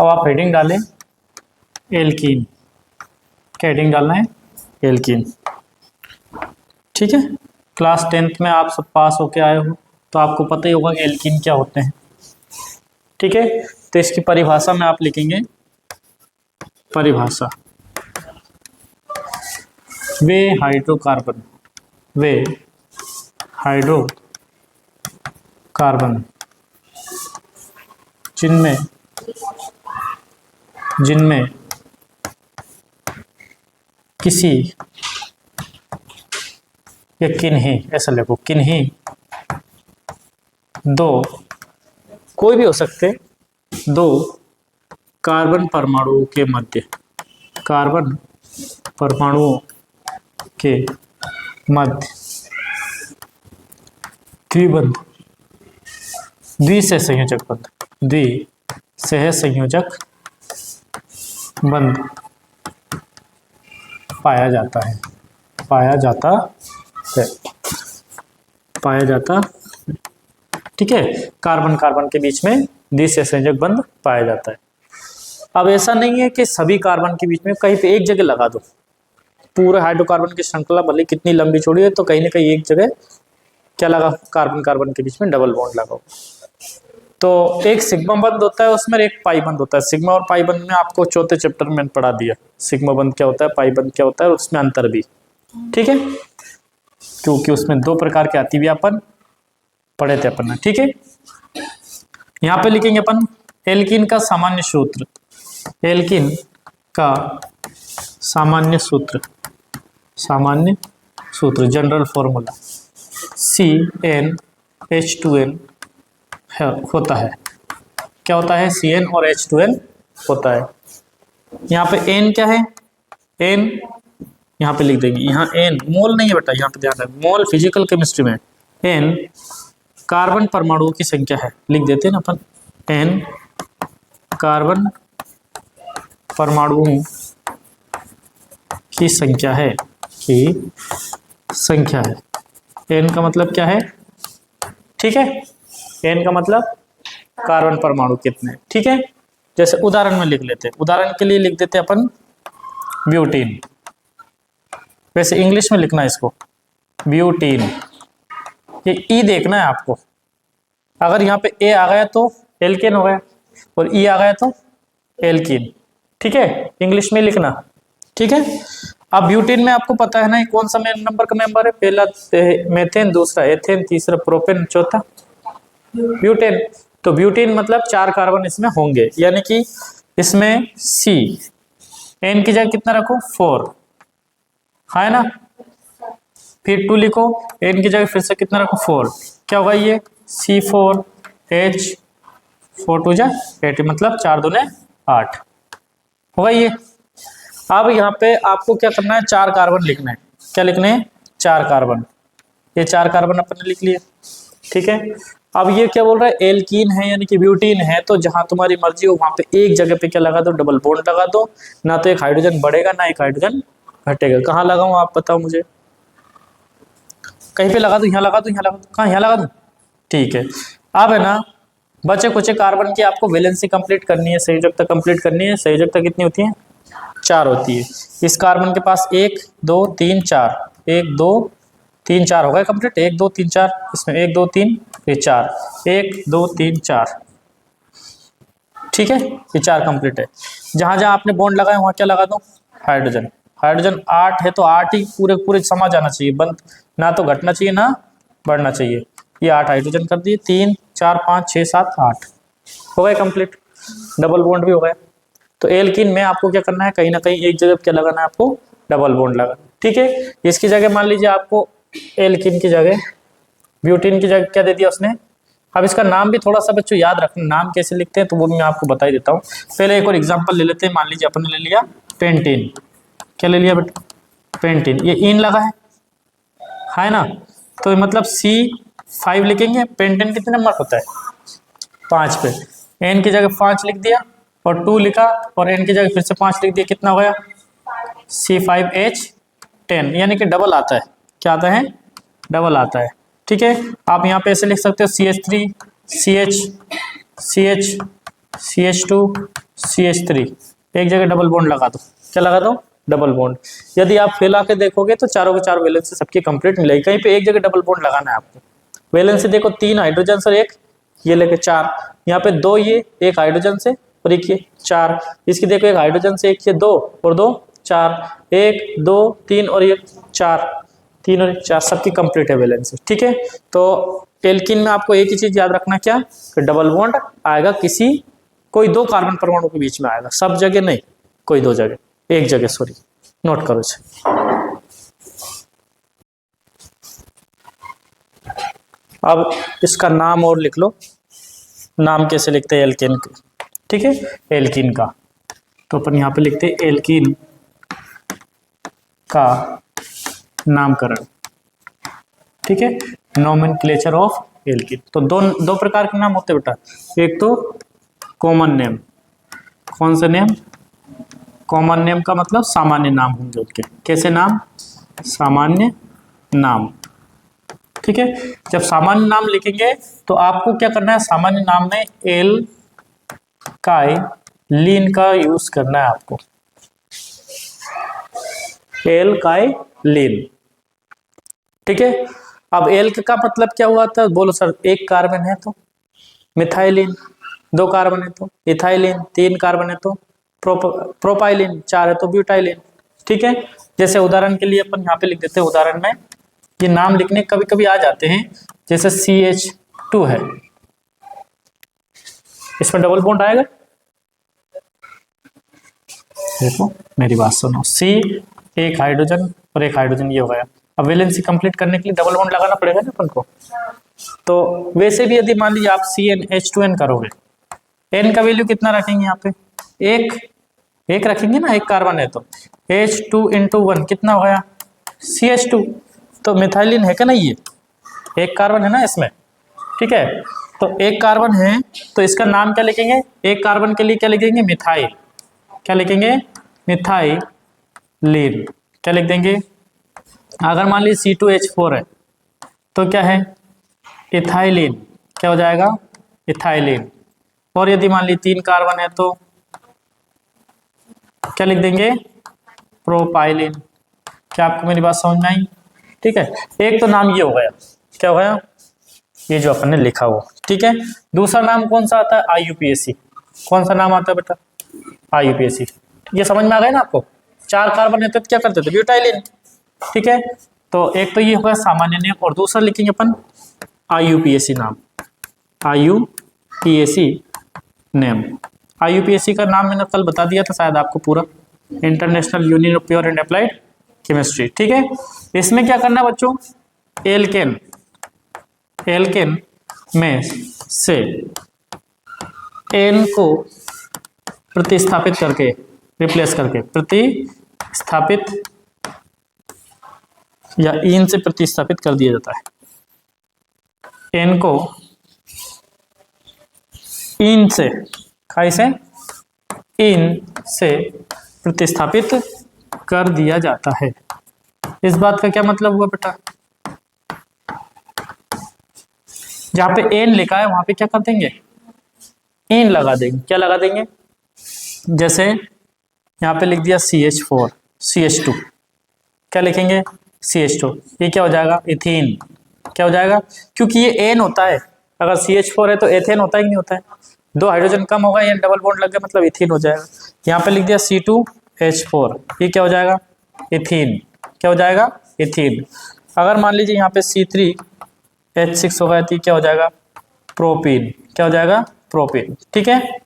अब आप हेडिंग डालें एल्कीन, क्या हेडिंग डालना है? एल्कीन। ठीक है, क्लास 10th में आप सब पास होके आए हो तो आपको पता ही होगा कि एल्कीन क्या होते हैं। ठीक है, तो इसकी परिभाषा में आप लिखेंगे, परिभाषा, वे हाइड्रोकार्बन, वे हाइड्रोकार्बन जिनमें किसी या किन्हीं, ऐसा लिखो, किन्हीं दो, कोई भी हो सकते, दो कार्बन परमाणुओं के मध्य, कार्बन परमाणुओं के मध्य द्विबंध, द्विसहसंयोजक बंध, द्विसहसंयोजक बंध पाया जाता है, पाया जाता, ठीक है। कार्बन कार्बन के बीच में द्विसहसंयोजक बंध पाया जाता है। अब ऐसा नहीं है कि सभी कार्बन के बीच में, कहीं पे एक जगह लगा दो, पूरे हाइड्रोकार्बन की श्रृंखला भले कितनी लंबी चौड़ी है तो कहीं ना कहीं एक जगह क्या लगा, कार्बन कार्बन के बीच में डबल बॉन्ड लगाओ। तो एक सिग्मा बंध होता है उसमें, एक पाई बंध होता है। सिग्मा और पाई बंध में आपको चौथे चैप्टर में पढ़ा दिया, सिग्मा बंध क्या होता है, पाई बंध क्या होता है, उसमें अंतर भी। ठीक है, क्योंकि उसमें दो प्रकार के अतिव्यापन पढ़े थे अपन ने। ठीक है, यहाँ पे लिखेंगे अपन एल्कीन का सामान्य सूत्र, एल्कीन का सामान्य सूत्र, जनरल फॉर्मूला CnH2n होता है। क्या होता है? Cn और H2n होता है। यहाँ पे n क्या है? n यहाँ पे लिख देंगे, यहाँ n मोल नहीं है बेटा, यहाँ पे ध्यान रखें, मोल फिजिकल केमिस्ट्री में n कार्बन परमाणुओं की संख्या है, लिख देते हैं ना अपन, n कार्बन परमाणुओं की संख्या है, n का मतलब क्या है? ठीक है, n का मतलब कार्बन परमाणु कितने। ठीक है, जैसे उदाहरण में लिख लेते हैं, उदाहरण के लिए लिख देते हैं अपन ब्यूटीन, वैसे इंग्लिश में लिखना है इसको ब्यूटीन। ये ई देखना है आपको, अगर यहाँ पे ए आ गया तो एल्केन हो गया और ई आ गया तो एल्कीन। ठीक है, इंग्लिश में लिखना। ठीक है, अब ब्यूटीन में आपको पता है ना कौन सा नंबर का मेंबर है, पहला मेथेन, दूसरा एथेन, तीसरा प्रोपेन, चौथा ब्यूटेन। तो ब्यूटीन मतलब 4 कार्बन इसमें होंगे, यानी कि इसमें C, N की जगह कितना रखो? 4, है ना। फिर 2 लिखो, N की जगह फिर से कितना रखो? 4। क्या होगा ये? C4H, 4 2 जा 8, मतलब 4 दूने 8 होगा ये। अब यहाँ पे आपको क्या करना है? 4 कार्बन लिखना है। क्या लिखने हैं? 4 कार्बन। ये 4 कार्बन अपन ने लिख लिए। ठीक है, अब ये क्या बोल रहा है? एल्कीन है यानी कि ब्यूटीन है, तो जहां तुम्हारी मर्जी हो वहां पे एक जगह पे क्या लगा दो? डबल बॉन्ड लगा दो। ना तो एक हाइड्रोजन बढ़ेगा ना एक हाइड्रोजन घटेगा। कहाँ लगाऊं आप बताओ मुझे? कहीं पे लगा दूं? यहाँ लगा दूं? यहाँ लगा दूं? कहाँ? यहाँ लगा दूं? ठीक है, अब है ना बचे कुचे कार्बन की आपको वैलेंसी कंप्लीट करनी है, संयोजकता कंप्लीट करनी है। संयोजकता कितनी होती है? 4 होती है। इस कार्बन के पास 1 2 3 4, 1 2 3 4 हो गए कंप्लीट, 1 2 3 4, इसमें 1 2 3 ये 4, 1 2 3 4। ठीक है, ये 4 कंप्लीट है। जहां जहां आपने बॉन्ड लगाए वहां क्या लगा दो? हाइड्रोजन। हाइड्रोजन 8 है तो 8 ही पूरे पूरे समा जाना चाहिए, बंद ना तो घटना चाहिए ना बढ़ना चाहिए। ये 8 हाइड्रोजन कर दिए, 3 4 5 6 7 8 हो गए कंप्लीट, डबल बॉन्ड भी हो गया। तो एल्कीन में आपको क्या करना है? कहीं ना कहीं एक जगह क्या लगाना है आपको? डबल बॉन्ड लगाना। ठीक है, इसकी जगह मान लीजिए आपको एल्कीन की जगह ब्यूटीन की जगह क्या दे दिया उसने। अब इसका नाम भी थोड़ा सा बच्चों याद रखना, नाम कैसे लिखते हैं तो वो मैं आपको बता ही देता हूँ। पहले एक और एग्जांपल ले लेते हैं। मान लीजिए अपन ने ले लिया पेंटीन। क्या ले लिया बेटा? पेंटीन। ये इन लगा है ना, तो मतलब C5 लिखेंगे। पेंटीन कितने नंबर होता है? 5 पे। N की जगह 5 लिख दिया और 2 लिखा और N की जगह फिर से 5 लिख दिया, कितना हो गया? C5H10, यानी कि डबल आता है। क्या आता है? डबल आता है। ठीक है, आप यहाँ पे ऐसे लिख सकते हो CH3 CH CH CH2 CH3, एक जगह डबल बॉन्ड लगा दो, क्या लगा दो, डबल बॉन्ड। यदि आप फैला के देखोगे तो चारों के चार वैलेंसी सबकी कंप्लीट मिलेगी, कहीं पे एक जगह डबल बॉन्ड लगाना है आपको। वैलेंसी देखो 3 हाइड्रोजन से, एक ये लेके 4, यहाँ पे 2 ये, एक हाइड्रोजन से और एक ये 4, इसकी देखो एक हाइड्रोजन से, एक ये 2 और 2 4, 1 2 3 और ये 4, 3 और 1 4, सबकी कंप्लीट है वैलेंसी। ठीक है, तो एल्कीन में आपको एक ही चीज याद रखना, क्या, कि डबल बॉन्ड आएगा किसी कोई 2 कार्बन परमाणु के बीच में आएगा, सब जगह नहीं, कोई 2 जगह, एक जगह, सॉरी, नोट करो इसे। अब इसका नाम और लिख लो, नाम कैसे लिखते हैं एल्कीन के, ठीक है, एल्कीन का, तो अपन यहाँ पे लिखते हैं एल्कीन का नामकरण, ठीक है, नोमेनक्लेचर ऑफ एल्कीन। तो दो प्रकार के नाम होते हैं बेटा, एक तो कॉमन नेम, कौन सा नेम, कॉमन नेम का मतलब सामान्य नाम होंगे उनके, कैसे नाम, सामान्य नाम, ठीक है। जब सामान्य नाम लिखेंगे तो आपको क्या करना है, सामान्य नाम में एल्काइलिन का यूज करना है आपको, एल्काइलिन, ठीक है। अब एल्क का मतलब क्या हुआ था, बोलो सर, एक कार्बन है तो मिथाइलिन, 2 कार्बन है तो इथाइलिन, 3 कार्बन है तो प्रोपाइलिन, 4 है तो ब्यूटाइलिन, ठीक है। जैसे उदाहरण के लिए अपन यहाँ पे लिख देते हैं, उदाहरण में ये नाम लिखने कभी कभी आ जाते हैं, जैसे CH2 है, इसमें डबल बॉन्ड आएगा, देखो मेरी बात सुनो, C एक हाइड्रोजन और एक हाइड्रोजन, ये हो गया। अब वैलेंसी कंप्लीट करने के लिए डबल बॉन्ड लगाना पड़ेगा ना अपन को। तो वैसे भी यदि मान लीजिए आप CnH2n करोगे, n का वैल्यू कितना रखेंगे यहाँ पे, एक रखेंगे ना, एक कार्बन है तो H2 × 1 कितना हो गया, CH2, तो मिथाइलिन है क्या नहीं, ये एक कार्बन है ना इसमें, ठीक है। तो एक कार्बन है तो इसका नाम क्या लिखेंगे, एक कार्बन के लिए क्या लिखेंगे, मिथाइल, क्या लिखेंगे, मिथाइलिन, क्या लिख देंगे। अगर मान लीजिए C2H4 है तो क्या है, इथाइलिन, क्या हो जाएगा, इथाइलिन। और यदि मान लीजिए 3 कार्बन है तो क्या लिख देंगे, प्रोपाइलिन। क्या आपको मेरी बात समझ में आई, ठीक है। एक तो नाम ये हो गया, क्या हो गया, ये जो अपन ने लिखा वो, ठीक है। दूसरा नाम कौन सा आता है, IUPAC, कौन सा नाम आता है बेटा, IUPAC, ये समझ में आ गया ना आपको। 4 कार्बन रहते तो क्या करते थे, ब्यूटाइलिन, ठीक है। तो एक तो ये होगा सामान्य नेम, और दूसरा लिखेंगे अपन IUPAC नाम, IUPAC नेम। IUPAC का नाम मैंने कल बता दिया था शायद आपको पूरा, international union of pure and applied chemistry, ठीक है। इसमें क्या करना है बच्चों, एल्केन में से एन को प्रतिस्थापित करके, रिप्लेस करके, प्रतिस्थापित या इन से प्रतिस्थापित कर दिया जाता है, एन को इन से, कैसे, इन से प्रतिस्थापित कर दिया जाता है। इस बात का क्या मतलब हुआ बेटा, जहां पे एन लिखा है वहां पे क्या कर देंगे, इन लगा देंगे, क्या लगा देंगे। जैसे यहाँ पे लिख दिया CH4, CH2, क्या लिखेंगे, CH2, ये क्या हो जाएगा, इथीन, क्या हो जाएगा, क्योंकि ये एन होता है, अगर CH4 है तो एथेन होता है कि नहीं होता है, 2 हाइड्रोजन कम होगा, ये डबल बॉन्ड लग गया मतलब इथीन हो जाएगा। यहाँ पे लिख दिया C2H4, ये क्या हो जाएगा, इथीन, क्या हो जाएगा, इथीन। अगर मान लीजिए यहाँ पे C3H6 होगा तो क्या हो जाएगा, प्रोपीन, क्या हो जाएगा, प्रोपीन, ठीक है।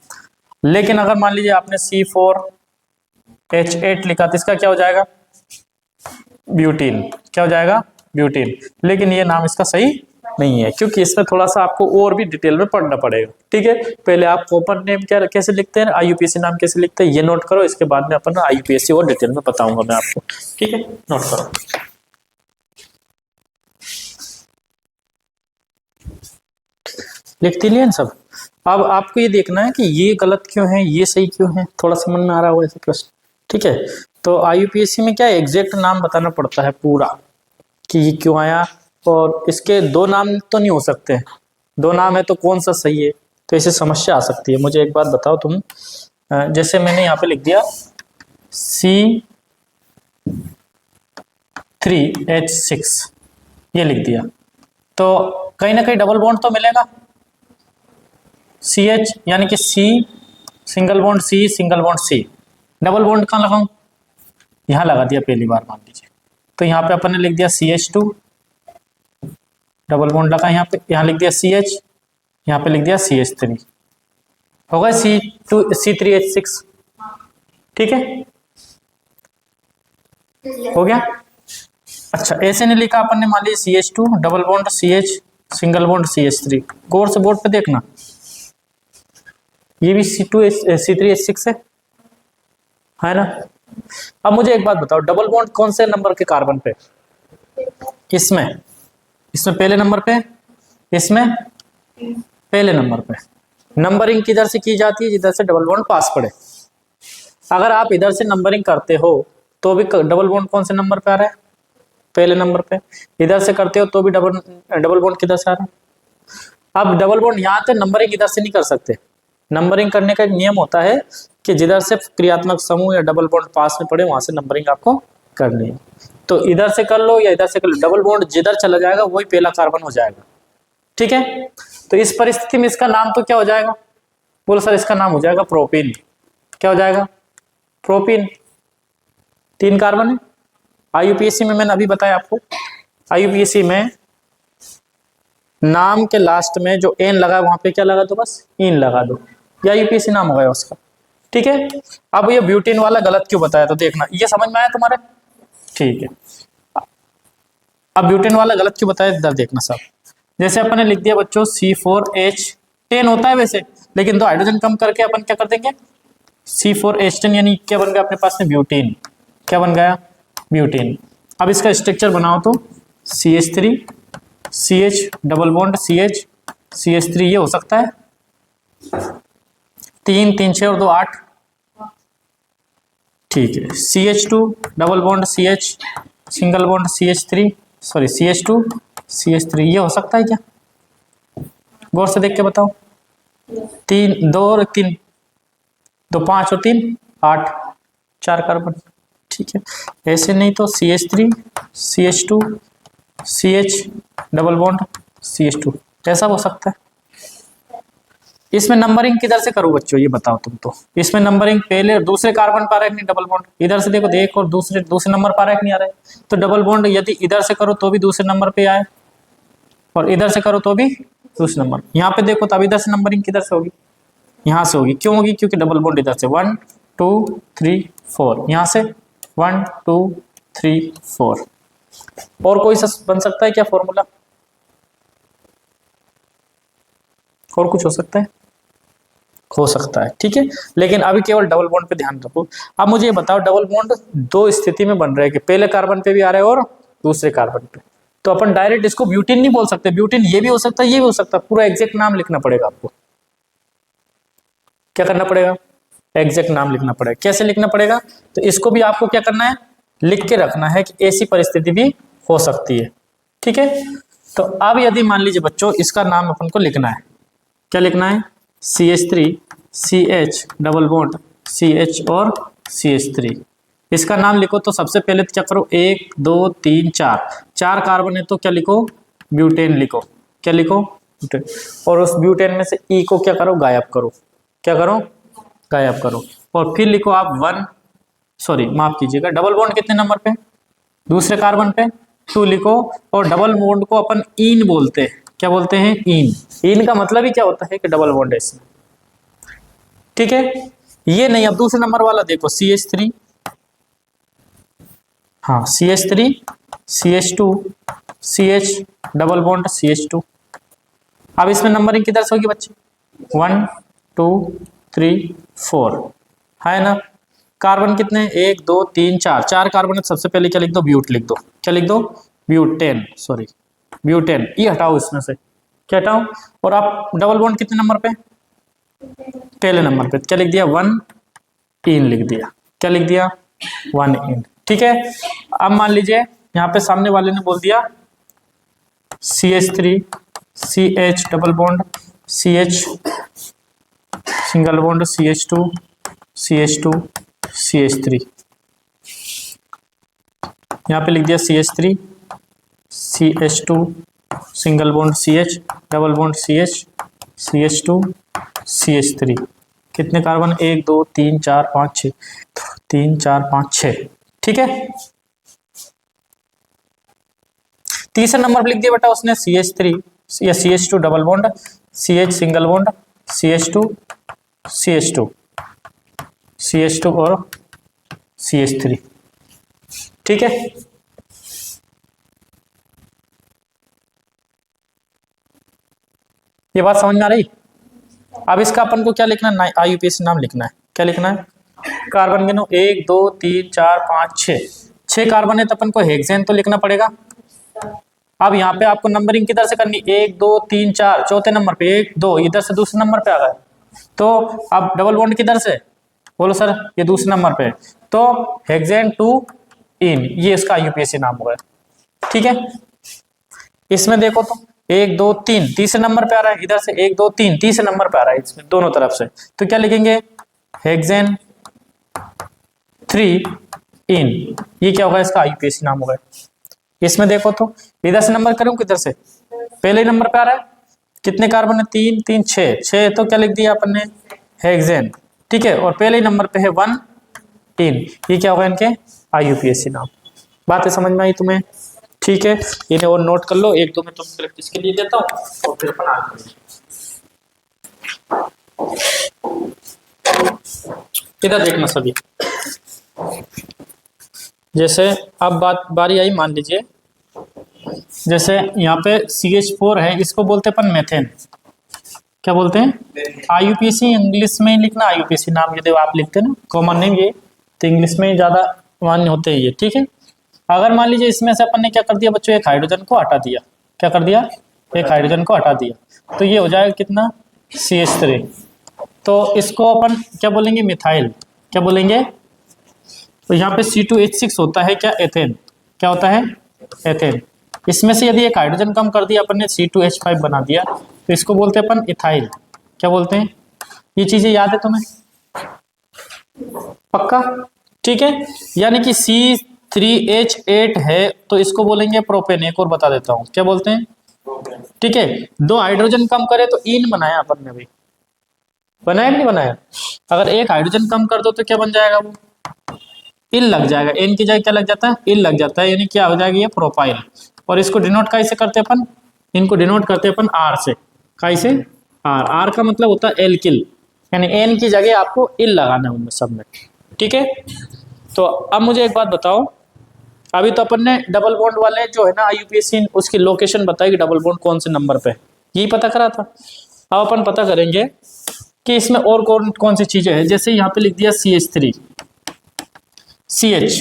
लेकिन अगर मान लीजिए आपने C4H8 लिखा तो इसका क्या हो जाएगा, ब्यूटीन, क्या हो जाएगा, ब्यूटीन। लेकिन ये नाम इसका सही नहीं है, क्योंकि इसमें थोड़ा सा आपको और भी डिटेल में पढ़ना पड़ेगा, ठीक है। पहले आप कॉमन नेम क्या कैसे लिखते हैं, IUPAC नाम कैसे लिखते हैं, ये नोट करो, इसके बाद में अपन IUPAC और डिटेल में बताऊंगा मैं आपको, ठीक है, नोट करो। लिखती लिए सब। अब आपको ये देखना है कि ये गलत क्यों है, ये सही क्यों है, थोड़ा समझ में आ रहा होगा ऐसे प्रश्न, ठीक है। तो IUPAC में क्या एग्जैक्ट नाम बताना पड़ता है पूरा, कि ये क्यों आया, और इसके 2 नाम तो नहीं हो सकते हैं, 2 नाम है तो कौन सा सही है, तो ऐसे समस्या आ सकती है। मुझे एक बात बताओ तुम, जैसे मैंने यहाँ पे लिख दिया C3H6 ये लिख दिया, तो कहीं ना कहीं डबल बॉन्ड तो मिलेगा। CH यानी कि C single bond C single bond C, double bond कहाँ लगाऊं, यहाँ लगा दिया पहली बार मान लीजिए। तो यहाँ पे अपन ने लिख दिया CH2, डबल बॉन्ड लगा यहाँ पे, यहाँ लिख दिया CH, यहाँ पे लिख दिया CH3, हो गया C3H6। ठीक है, हो गया। अच्छा ऐसे नहीं लिखा अपन ने, मान लीजिए CH2 double bond CH single bond CH3, गौर से बोर्ड पे देखना, ये भी C3H6 है ना। अब मुझे एक बात बताओ, डबल बॉन्ड कौन से नंबर के कार्बन पे, इसमें पहले नंबर पे, इसमें पहले नंबर पे। नंबरिंग किधर से की जाती है, जिधर से डबल बॉन्ड पास पड़े। अगर आप इधर से नंबरिंग करते हो तो भी डबल बॉन्ड कौन से नंबर पे आ रहा है, पहले नंबर पे। इधर से करते हो तो भी डबल बॉन्ड किधर से आ रहा है। अब डबल बॉन्ड यहाँ पे नंबरिंग इधर से नहीं कर सकते, नंबरिंग करने का एक नियम होता है कि जिधर से क्रियात्मक समूह या डबल बॉन्ड पास में पड़े वहां से नंबरिंग आपको करनी है। तो इधर से कर लो या इधर से कर लो, डबल बॉन्ड जिधर चला जाएगा वही पहला कार्बन हो जाएगा। ठीक है, तो इस परिस्थिति में इसका नाम तो क्या हो जाएगा, बोलो सर, इसका नाम हो जाएगा प्रोपीन। क्या हो जाएगा, प्रोपीन। 3 कार्बन है। IUPAC में मैंने अभी बताया आपको, IUPAC में नाम के लास्ट में जो एन लगा वहां पे क्या लगा दो, बस इन लगा दो, या IUPAC नाम हो गया उसका। ठीक है, अब ये ब्यूटेन वाला गलत क्यों बताया, तो देखना ये समझ में आया तुम्हारे। ठीक है, अब ब्यूटेन वाला गलत क्यों बताया इधर देखना सब। जैसे अपन ने लिख दिया बच्चों C4H10 होता है वैसे, लेकिन 2 हाइड्रोजन कम करके अपन क्या कर देंगे C4H10, यानी क्या बन गया अपने पास में ब्यूटेन। क्या बन गया, ब्यूटेन। अब इसका स्ट्रक्चर बनाओ तो CH3 CH double bond CH CH3 ये हो सकता है, 3 3 6 और 2 8। ठीक है, CH2 double bond CH single bond CH3 sorry CH2 CH3 ये हो सकता है क्या, गौर से देख के बताओ। 3 2 और 3 2 5 और 3 8, 4 कार्बन। ठीक है, ऐसे नहीं तो CH3 CH2 CH double bond CH2 ऐसा हो सकता है। इसमें नंबरिंग किधर से करूं बच्चों, ये बताओ तुम तो। इसमें नंबरिंग पहले और दूसरे कार्बन पा रहा है कि नहीं, डबल बॉन्ड इधर से देखो, एक और दूसरे नंबर पा रहा है कि नहीं आ रहा है। तो डबल बॉन्ड यदि इधर से करो तो भी दूसरे नंबर पे आए, और इधर से करो तो भी दूसरे नंबर। यहाँ पे देखो तो अब इधर से नंबरिंग किधर से होगी, यहाँ से होगी। क्यों होगी, क्योंकि डबल बॉन्ड इधर से 1 2 3 4, यहाँ से 1 2 3 4। और कोई सा बन सकता है क्या फॉर्मूला, और कुछ हो सकता है, हो सकता है। ठीक है, लेकिन अभी केवल डबल बॉन्ड पे ध्यान रखो। अब मुझे ये बताओ, डबल बॉन्ड 2 स्थिति में बन रहे हैं कि पहले कार्बन पे भी आ रहा है और दूसरे कार्बन पे। तो अपन डायरेक्ट इसको ब्यूटेन नहीं बोल सकते, ब्यूटेन ये भी हो सकता है ये भी हो सकता है, पूरा एग्जैक्ट नाम लिखना पड़ेगा आपको। क्या करना पड़ेगा, एग्जैक्ट नाम लिखना पड़ेगा। कैसे लिखना पड़ेगा, तो इसको भी आपको क्या करना है, लिख के रखना है कि ऐसी परिस्थिति भी हो सकती है। ठीक है, तो अब यदि मान लीजिए बच्चों इसका नाम अपन को लिखना है, क्या लिखना है, CH3 CH double bond CH और CH3, इसका नाम लिखो। तो सबसे पहले तो क्या करो, 1 2 3 4 कार्बन है तो क्या लिखो, ब्यूटेन लिखो। क्या लिखो, ब्यूटेन। और उस ब्यूटेन में से E को क्या करो, गायब करो। क्या करो, गायब करो। और फिर लिखो आप 1 सॉरी माफ कीजिएगा, डबल बॉन्ड कितने नंबर पे, दूसरे कार्बन पे 2 लिखो। और डबल बॉन्ड को अपन इन बोलते हैं, क्या बोलते हैं, इन का मतलब ही क्या होता है कि डबल बॉन्ड है इसमें। ठीक है, ये नहीं। अब दूसरे नंबर वाला देखो CH3, हाँ CH3 CH2 CH double bond CH2। अब इसमें नंबरिंग किधर से होगी बच्चे, 1 2 3 4 है ना। कार्बन कितने, 1 2 3 4 कार्बन है। सबसे पहले क्या लिख दो, ब्यूट लिख दो। क्या लिख दो, ब्यूटेन सॉरी ब्यूटेन। ये हटाओ इसमें से, क्या हटाओ। और आप डबल बॉन्ड कितने नंबर पे, पहले नंबर पे। क्या लिख दिया, 1 इन लिख दिया। क्या लिख दिया, 1 इन। ठीक है, अब मान लीजिए यहाँ पे सामने वाले ने बोल दिया CH3 CH double bond CH single bond CH2 CH2 CH3, यहाँ पे लिख दिया CH3 CH2 single bond CH double bond CH CH2 CH3। कितने कार्बन? 1 2 3 4 5 6, 3 4 5 6। ठीक है, तीसरे नंबर पर लिख दिया बेटा उसने CH3 या CH2 double bond CH single bond CH2 CH2 CH2 और CH3। ठीक है, ये बात समझ में आ रही? अब इसका अपन को क्या लिखना है? IUPAC नाम लिखना है। क्या लिखना है? कार्बन गिनो 1 2 3 4 5 6, 6 कार्बन है तो अपन को हेक्सेन तो लिखना पड़ेगा। अब यहाँ पे आपको नंबरिंग किधर से करनी? 1 2 3 4, चौथे नंबर पे 1 2, इधर से दूसरे नंबर पे आ गए। तो अब डबल बॉन्ड किधर से? बोलो सर, ये दूसरे नंबर पे, तो हेक्सेन 2 इन, ये इसका IUPAC नाम होगा। ठीक है, इसमें देखो तो 1 2 3 तीसरे नंबर पे आ रहा है, इधर से 1 2 3 तीसरे नंबर पे आ रहा है, इसमें दोनों तरफ से। तो क्या लिखेंगे? हेक्सेन 3 इन, ये क्या होगा? इसका IUPAC नाम होगा। इसमें देखो तो इधर से नंबर करूं किधर से? पहले ही नंबर पे आ रहा है। कितने कार्बन है? 3 3 6, 6 तो क्या लिख दिया अपन ने? हेक्सेन। ठीक है, और पहले ही नंबर पे है 1 इन, ये क्या होगा? इनके IUPAC नाम। बातें समझ में आई तुम्हें? ठीक है, इन्हें और नोट कर लो, 1 2 में तुम प्रैक्टिस के लिए देता हूँ और फिर अपन आगे बढ़ेंगे। इधर देखना सभी, जैसे अब बारी आई, मान लीजिए जैसे यहाँ पे CH4 है, इसको बोलते हैं अपन मेथेन। क्या बोलते हैं? IUPAC इंग्लिश में लिखना, IUPAC नाम यदि आप लिखते हैं ना कॉमन नेम, ये तो इंग्लिश में ज्यादा मान्य होते हैं ये। ठीक है, अगर मान लीजिए इसमें से अपन ने क्या कर दिया बच्चों? एक हाइड्रोजन को हटा दिया। क्या कर दिया? एक हाइड्रोजन को हटा दिया, तो ये हो जाएगा कितना? CH3। तो इसको अपन क्या बोलेंगे? मिथाइल। क्या बोलेंगे? तो यहाँ पे C2H6 होता है क्या? एथेन। क्या होता है? एथेन। इसमें से यदि एक हाइड्रोजन कम कर दिया अपन ने, C2H5 बना दिया, तो इसको बोलते हैं अपन इथाइल। क्या बोलते हैं? ये चीजें याद है तुम्हें? पक्का? ठीक है, यानी कि C3H8 है तो इसको बोलेंगे प्रोपेन। एक और बता देता हूं, क्या बोलते हैं? ठीक है, 2 हाइड्रोजन कम करे तो इन बनाया अपन ने, भाई बनाया कि नहीं बनाया? अगर एक हाइड्रोजन कम कर दो तो क्या बन जाएगा? वो इल लग जाएगा, एन की जगह क्या लग जाता है? इल लग जाता है, यानी क्या हो जाएगी? ये प्रोपाइल। और इसको डिनोट कैसे करते हैं अपन? इनको डिनोट करते हैं अपन आर से। कैसे? आर। आर का मतलब होता है एल्किल, यानी एन की जगह आपको इल लगाना है उनमें सब में। ठीक है, तो अब मुझे एक बात बताओ, अभी तो अपन ने डबल बॉन्ड वाले जो है ना IUPAC, उसकी लोकेशन बताई कि डबल बॉन्ड कौन से नंबर पे, यही पता करा था। अब अपन पता करेंगे कि इसमें और कौन कौन सी चीजें हैं। जैसे यहाँ पे लिख दिया CH3 CH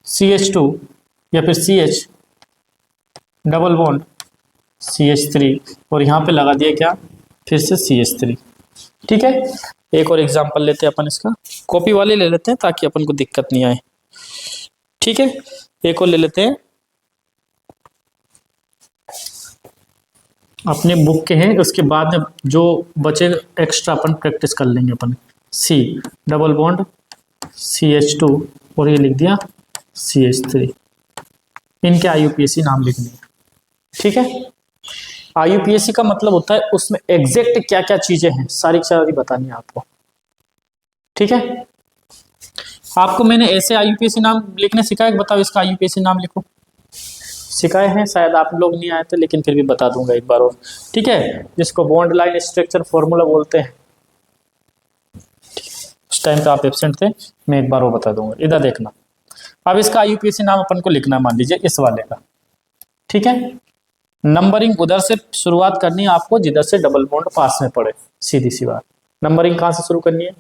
CH2 या फिर CH डबल बॉन्ड CH3, और यहाँ पे लगा दिया क्या? फिर से CH3। ठीक है, एक और एग्जांपल लेते हैं अपन इसका, कॉपी वाले ले लेते हैं ताकि अपन को दिक्कत नहीं आए। ठीक है, एक और ले लेते हैं, अपने बुक के हैं, उसके बाद में जो बचे एक्स्ट्रा अपन प्रैक्टिस कर लेंगे अपन। C डबल बॉन्ड CH2 और ये लिख दिया CH3, इनके IUPAC नाम लिखने हैं। ठीक है, IUPAC का मतलब होता है उसमें एग्जैक्ट क्या क्या चीजें हैं सारी सारी बतानी है आपको। ठीक है, आपको मैंने ऐसे IUPAC नाम लिखने सिखाया, बताओ इसका IUPAC नाम लिखो। सिखाए हैं शायद, आप लोग नहीं आए थे, लेकिन फिर भी बता दूंगा एक बार और। ठीक है, जिसको बॉन्ड लाइन स्ट्रक्चर फॉर्मूला बोलते हैं। उस टाइम पे आप एब्सेंट थे, मैं एक बार और बता दूंगा, इधर देखना। अब इसका IUPAC नाम अपन को लिखना, मान लीजिए इस वाले का। ठीक है, नंबरिंग उधर से शुरुआत करनी है आपको जिधर से डबल बॉन्ड पास में पड़े, सीधी सी बात। नंबरिंग कहाँ से शुरू करनी है?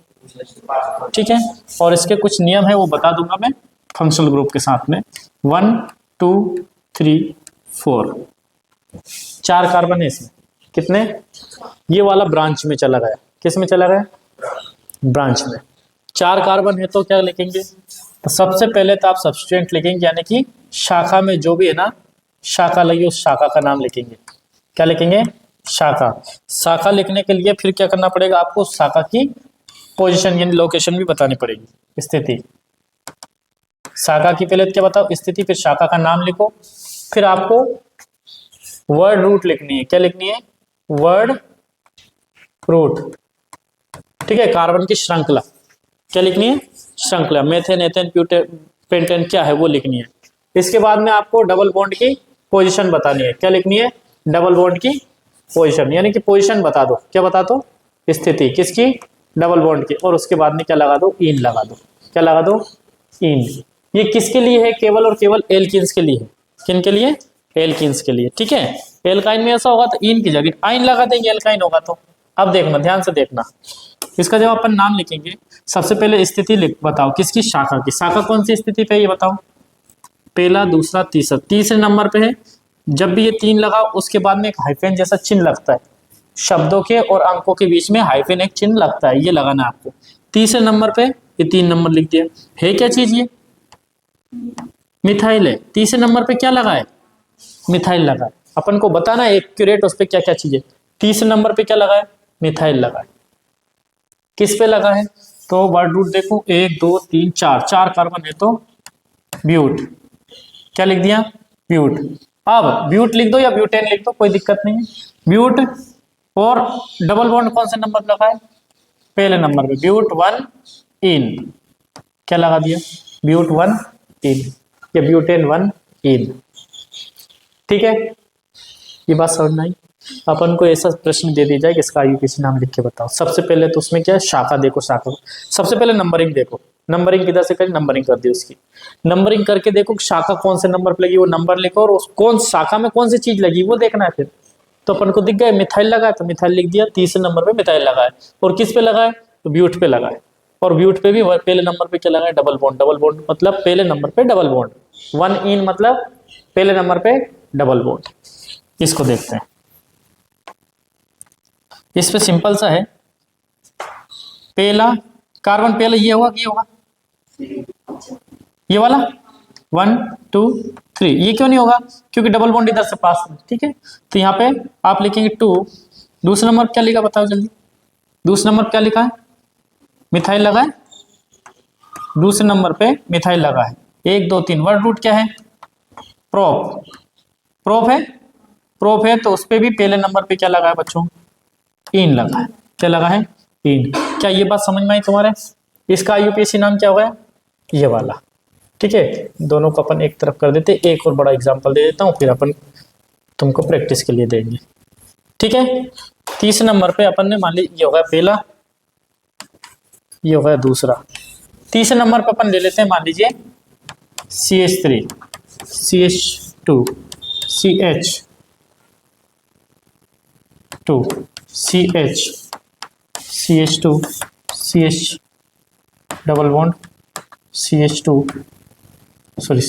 ठीक है, और इसके कुछ नियम है वो बता दूंगा मैं फंक्शनल ग्रुप के साथ में। 1 2 3 4, 4 कार्बन है इसमें। कितने? ये वाला ब्रांच में चला गया। किस में चला गया? ब्रांच में। 4 कार्बन है तो क्या लिखेंगे? तो सबसे पहले तो आप सब्स्टिट्यूएंट लिखेंगे, यानी कि शाखा में जो भी है ना शाखा लगी उस शाखा का नाम लिखेंगे। क्या लिखेंगे? शाखा। शाखा लिखने के लिए फिर क्या करना पड़ेगा आपको? शाखा की पोजीशन यानी लोकेशन भी बतानी पड़ेगी, स्थिति। शाखा की पहले क्या बताओ, स्थिति, फिर शाखा का नाम लिखो, फिर आपको वर्ड रूट लिखनी है। क्या लिखनी है? Word root. ठीक है, कार्बन की श्रृंखला। क्या लिखनी है? श्रृंखला। मेथेन, एथेन, पेंटेन क्या है वो लिखनी है। इसके बाद में आपको डबल बॉन्ड की पोजीशन बतानी है। क्या लिखनी है? डबल बॉन्ड की पोजीशन, यानी कि पोजीशन बता दो। क्या बता दो? स्थिति किसकी? डबल बॉन्ड की। और उसके बाद में क्या लगा दो? इन लगा दो। क्या लगा दो? इन। ये किसके लिए है? केवल और केवल एल्किन्स के लिए है। किन के लिए? एल्किन्स के लिए। ठीक है, एल्काइन में ऐसा होगा तो इन की जगह आइन लगा देंगे, एल्काइन होगा तो। अब देखना, ध्यान से देखना, इसका जब अपन नाम लिखेंगे सबसे पहले स्थिति लिख, बताओ किसकी? शाखा की। शाखा कौन सी स्थिति पे है ये बताओ? पहला, दूसरा, तीसरा। तीसरे नंबर पे है। जब भी ये 3 लगाओ उसके बाद में एक हाइफेन जैसा चिन्ह लगता है, शब्दों के और अंकों के बीच में हाइफेन एक चिन्ह लगता है, ये लगाना है आपको। तीसरे नंबर पे ये 3 नंबर लिख दिया। है क्या चीज ये? मिथाइल है। तीसरे नंबर पे क्या लगा है? मिथाइल लगा है। अपन को बताना है एक्यूरेट उस पे क्या क्या चीज है। तीसरे नंबर पे क्या लगा है? मिथाइल लगा है। किस पे लगा है? तो वर्ड रूट देखो, 1 2 3 4, 4 कार्बन है तो ब्यूट। क्या लिख दिया? ब्यूट। अब ब्यूट लिख दो या ब्यूटेन लिख दो, कोई दिक्कत नहीं है। ब्यूट। और डबल बॉन्ड कौन से नंबर पे लगा है? पहले नंबर पे, ब्यूट 1 इन। क्या लगा दिया? ब्यूट 1 इन या ब्यूटेन 1 इन। ठीक है, ये बात समझ में आई। अपन को ऐसा प्रश्न दे दिया जाए कि इसका आईयूपीएसी नाम लिख के बताओ। सबसे पहले तो उसमें क्या है? शाखा देखो। शाखा सबसे पहले नंबरिंग देखो। नंबरिंग किधर से करें? नंबरिंग कर दी उसकी। नंबरिंग करके देखो शाखा कौन से नंबर पर लगी, वो नंबर लिखो, और उस कौन शाखा में कौन सी चीज लगी वो देखना है। फिर तो अपन को दिख गया मिथाइल लगा है तो मिथाइल लिख दिया। तीसरे नंबर पे मिथाइल लगा है। और किस पे लगा है? तो ब्यूट पे लगा है। और ब्यूट पे भी पहले नंबर पे क्या लगा है? Double bond. डबल बॉन्ड मतलब पहले नंबर पे डबल बॉन्ड। 1 इन मतलब पहले नंबर पे डबल बॉन्ड। इसको देखते हैं। इस पे सिंपल सा है। पहला कार्बन पहले ये होगा कि ये होगा? ये वाला 1 2 3। ये क्यों नहीं होगा? क्योंकि डबल बॉन्ड इधर से पास है। ठीक है, तो यहाँ पे आप लिखेंगे 2। दूसरा नंबर क्या लिखा बताओ जल्दी? दूसरा नंबर क्या लिखा है? मिथाइल लगा है। दूसरे नंबर पे मिथाइल लगा है। 1 2 3। वर्ड रूट क्या है? प्रोप। प्रोप है। प्रोप है तो उस पे भी पहले नंबर पे क्या लगा है बच्चों? इन लगा है। क्या लगा है? इन। क्या ये बात समझ में आई तुम्हारे? इसका यूपीएससी नाम क्या होगा? ये वाला। ठीक है, दोनों को अपन एक तरफ कर देते। एक और बड़ा एग्जांपल दे देता हूँ, फिर अपन तुमको प्रैक्टिस के लिए देंगे। ठीक है, तीसरे नंबर पे अपन ने मान ली ये होगा पहला, ये होगा दूसरा। तीसरे नंबर पे अपन ले लेते हैं मान लीजिए CH3 CH2 CH2 CH CH2 CH double bond CH2 sorry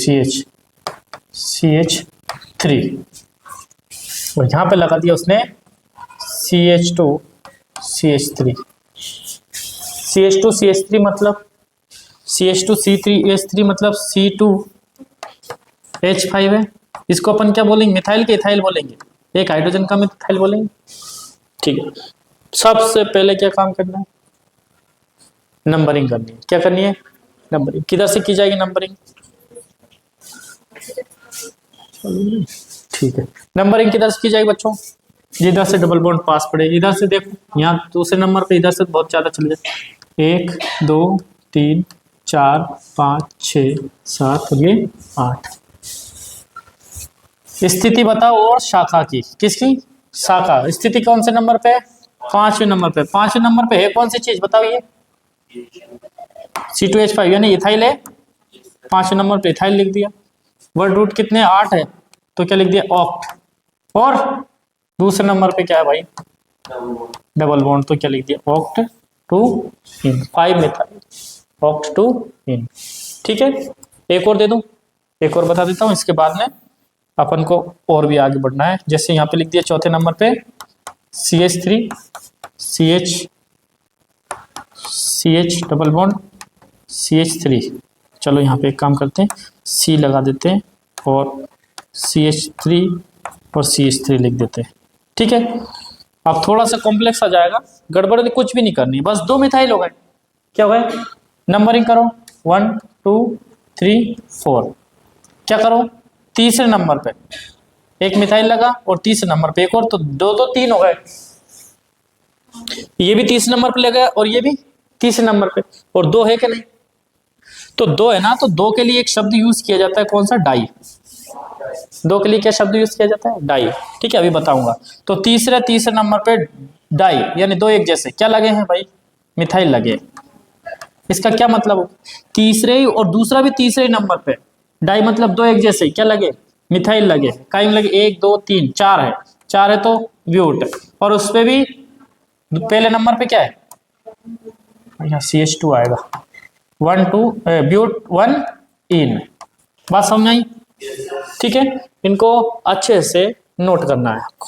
CH3 और यहाँ पे लगा दिया उसने CH2 CH3 CH2 CH3 मतलब CH2 C3H3 मतलब C2H5 है। इसको अपन क्या बोलेंगे? मिथाइल के इथाइल बोलेंगे। एक हाइड्रोजन का मिथाइल बोलेंगे। ठीक है, सबसे पहले क्या काम करना है? नंबरिंग करनी है। क्या करनी है? नंबरिंग। किधर से की जाएगी नंबरिंग? ठीक है, नंबरिंग किधर से की जाएगी बच्चों? जिधर से डबल बॉन्ड पास पड़े। इधर से देखो, यहाँ दूसरे नंबर पे इधर से बहुत ज्यादा चले जाए। 1 2 3 4 5 6 7 और ये 8। स्थिति बताओ और शाखा की। किसकी? शाखा। स्थिति कौन से नंबर पे है? 5वें नंबर पे। 5वें नंबर पे है कौन सी चीज बताओ? ये C2H5 यानी इथाइल है। 5वें नंबर पे इथाइल लिख दिया। वर्ड रूट कितने? 8 है तो क्या लिख दिया? ऑक्ट। और दूसरे नंबर पे क्या है भाई? डबल बॉन्ड तो क्या लिख दिया? ऑक्ट 2 इन 5 मिथाइल ऑक्ट 2 इन। ठीक है, एक और दे दूं, एक और बता देता हूं, इसके बाद में अपन को और भी आगे बढ़ना है। जैसे यहाँ पे लिख दिया चौथे नंबर पे CH3 CH double bond CH3। चलो यहाँ पे एक काम करते हैं, C लगा देते हैं और CH3 और CH3 लिख देते हैं। ठीक है, अब थोड़ा सा कॉम्प्लेक्स आ जाएगा, गड़बड़ कुछ भी नहीं करनी, बस 2 मिथाइल हो गए। क्या हुआ है, नंबरिंग करो 1 2 3 4, क्या करो तीसरे नंबर पे एक मिथाइल लगा और तीसरे नंबर पे एक और, तो दो तो तीन हो गए, ये भी तीसरे नंबर पे लगा और ये भी तीसरे नंबर पे, और दो है कि नहीं, तो दो है ना, तो दो के लिए एक शब्द यूज किया जाता है, कौन सा, डाई। दो के लिए क्या शब्द यूज किया जाता है, डाई। ठीक है, अभी बताऊंगा। तो तीसरे नंबर पे डाई यानी दो एक जैसे क्या लगे हैं भाई, मिथाइल लगे। इसका क्या मतलब, तीसरे ही और दूसरा भी तीसरे ही नंबर पे, डाई मतलब दो एक जैसे क्या लगे, मिथाइल लगे। काइम लगे 1 2 3 4 है, 4 है तो ब्यूट, और उस पे भी पहले नंबर पे क्या है, यहाँ CH2 आएगा, 1 2 ब्यूट 1 इन। बात समझ आई, ठीक है, इनको अच्छे से नोट करना है आपको।